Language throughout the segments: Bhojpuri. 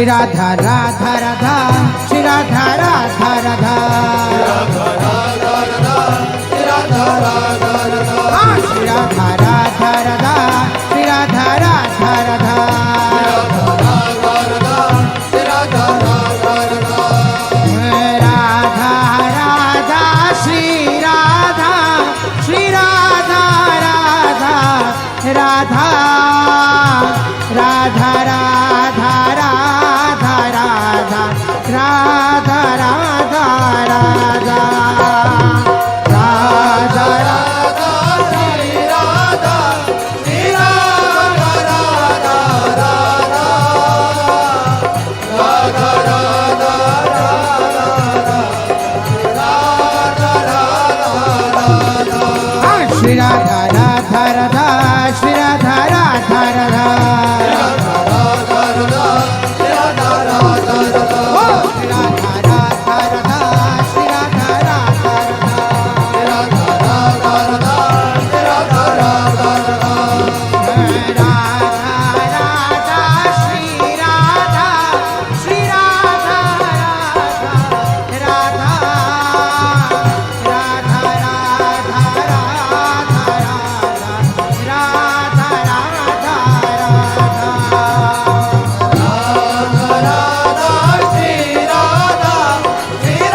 श्री राधा राधा राधा श्री राधा राधा राधा श्री राधा राधा राधा श्री राधा राधा राधा राधा राधा राधा राधा राधा राधा राधा राधा राधा राधा श्री राधा श्री राधा राधा राधा राधा राधा राधा श्री राधा राधा राधा श्री राधा राधा राधा श्री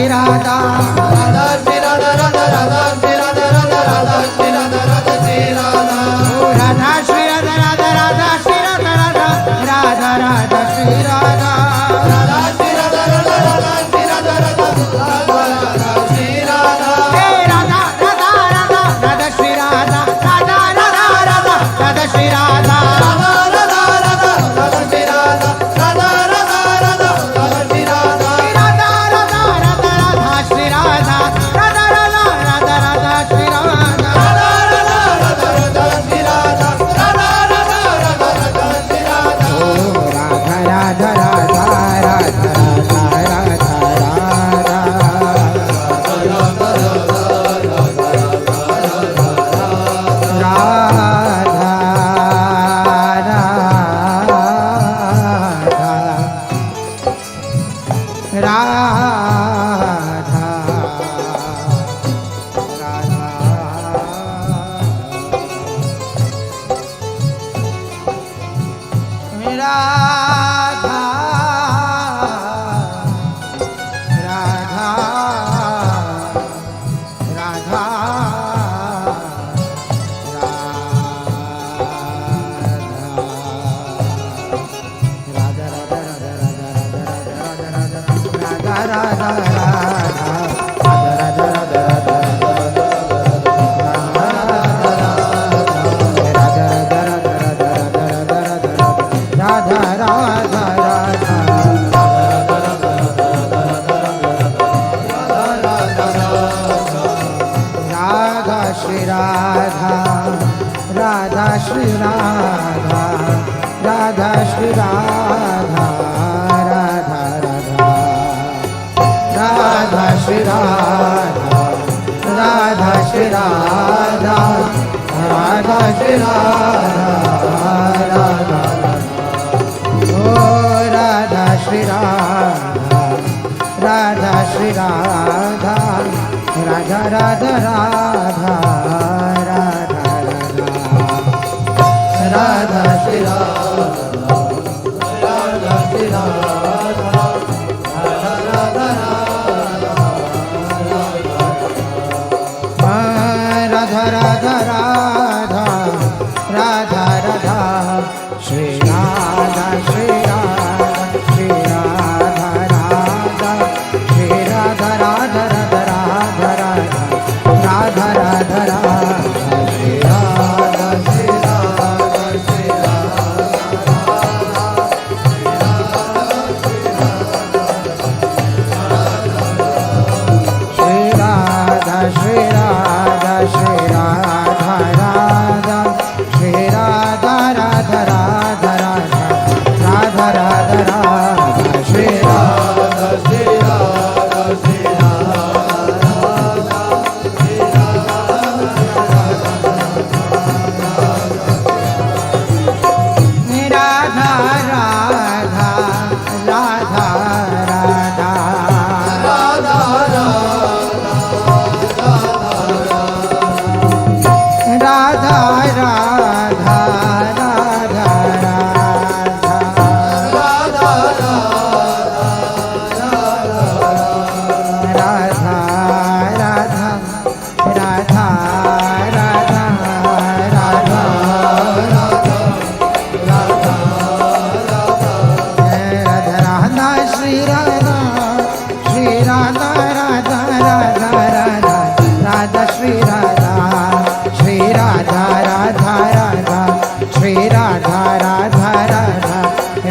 राधा राधा श्री राधा राधा राधा श्री राधा राधा राधा श्री राधा राधा श्री राधा राधा श्री राधा राधा राधा श्री राधा राधा राधा राधा श्री राधा राधा श्री राधा राधा राधा श्री राधा राधा राधा राधा श्री राधा हे राधा राधा राधा राधा श्री राधा राधा राधा राधा राधा श्री राधा राधा राधा राधा राधा श्री राधा राधा राधा राधा राधा श्री राधा राधा राधा राधा राधा श्री राधा राधा राधा राधा राधा श्री राधा राधा राधा राधा राधा श्री राधा राधा राधा राधा राधा श्री राधा राधा राधा राधा राधा श्री राधा राधा श्री राधा राधा श्री राधा राधा राधा राधा श्री राधा राधा श्री राधा राधा श्री राधा राधा ओ राधा श्री राधा राधा श्री राधा राधा राधा राधा राधा राधा राधा श्री राधा राधा श्री राधा राधा राधा राधा राधा राधा राधा राधा श्री राधा श्री राधा श्री राधा राधा श्री राधा राधा राधा राधा राधा राधा राधा श्री राधा श्री राधा श्री राधा श्री राधा श्री राधा राधा श्री राधा राधा राधा राधा राधा राधा राधा श्री राधा श्री राधा श्री राधा राधा राधा राधा राधा राधा राधा राधा राधा राधा राधा राधा श्री राधा श्री राधा राधा राधा राधा राधा श्री राधा श्री राधा राधा राधा श्री राधा राधा राधा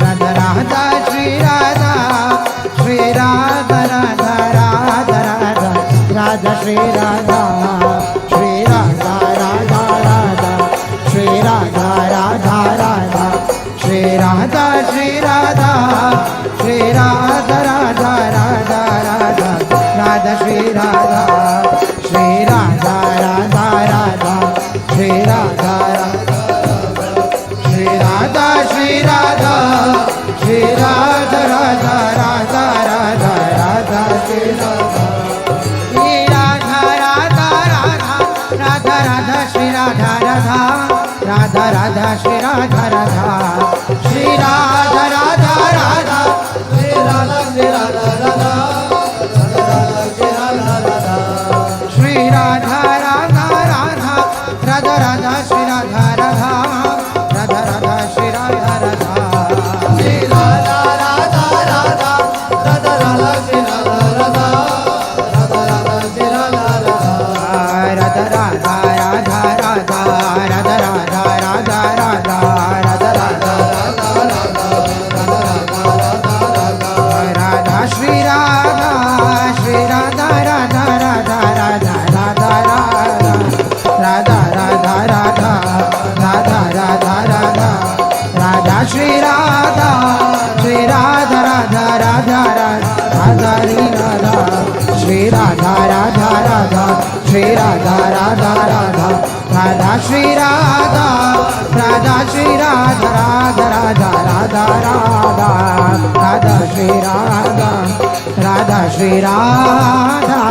राधा राधा श्री राधा श्री राधा राधा राधा राधा राधा श्री राधा श्री राधा राधा राधा श्री राधा राधा राधा श्री राधा श्री राधा श्री राधा राधा राधा राधा राधा श्री राधा श्री राधा राधा राधा श्री राधा श्री राधा श्री राधा श्री राधा राधा राधा राधा राधा श्री राधा श्री राधा राधा राधा राधा राधा श्री राधा राधा राधा राधा श्री राधा राधा श्री राधा राधा राधा श्री राधा श्री राधा राधा राधा राधा राधा श्री राधा राधा राधा राधा श्री राधा राधा श्री राधा राधा राधा राधा राधा राधा श्री राधा राधा श्री राधा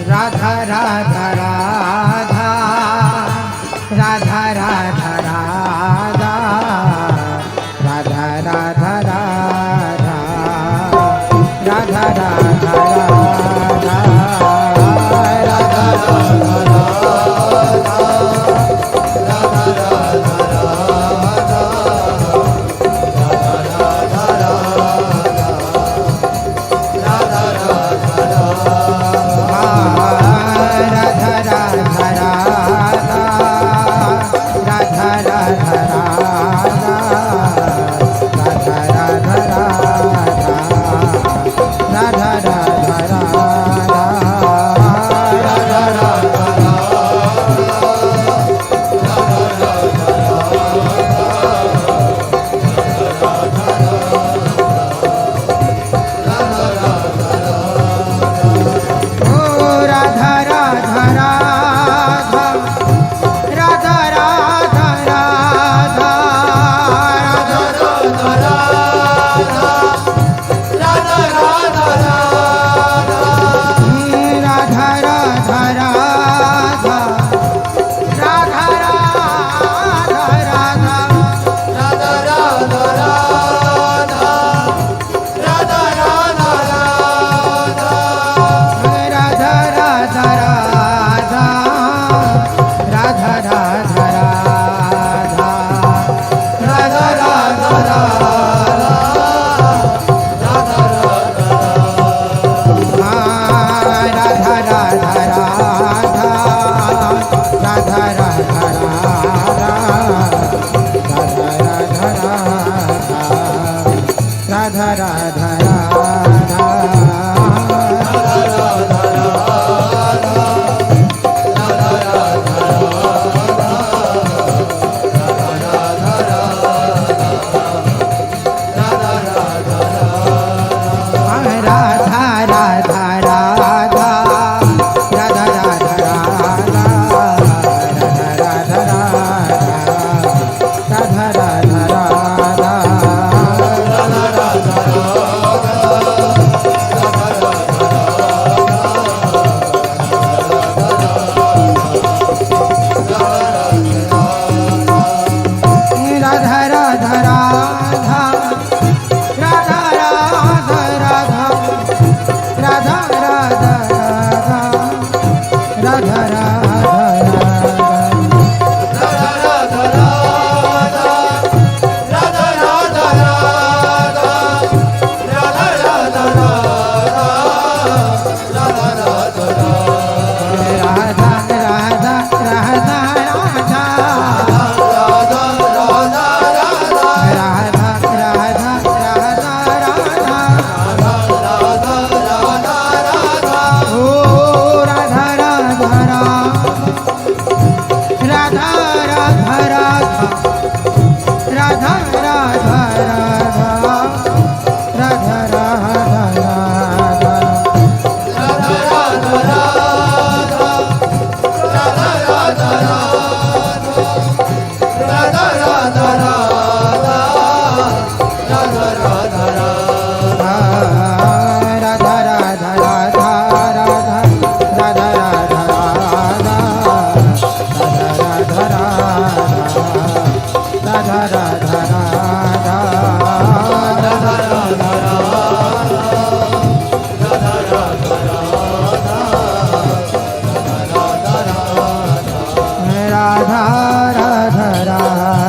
राधा राधा राधा राधा राधा राधा राधा राधा राधा राधा राधा राधा राधा राधा राधा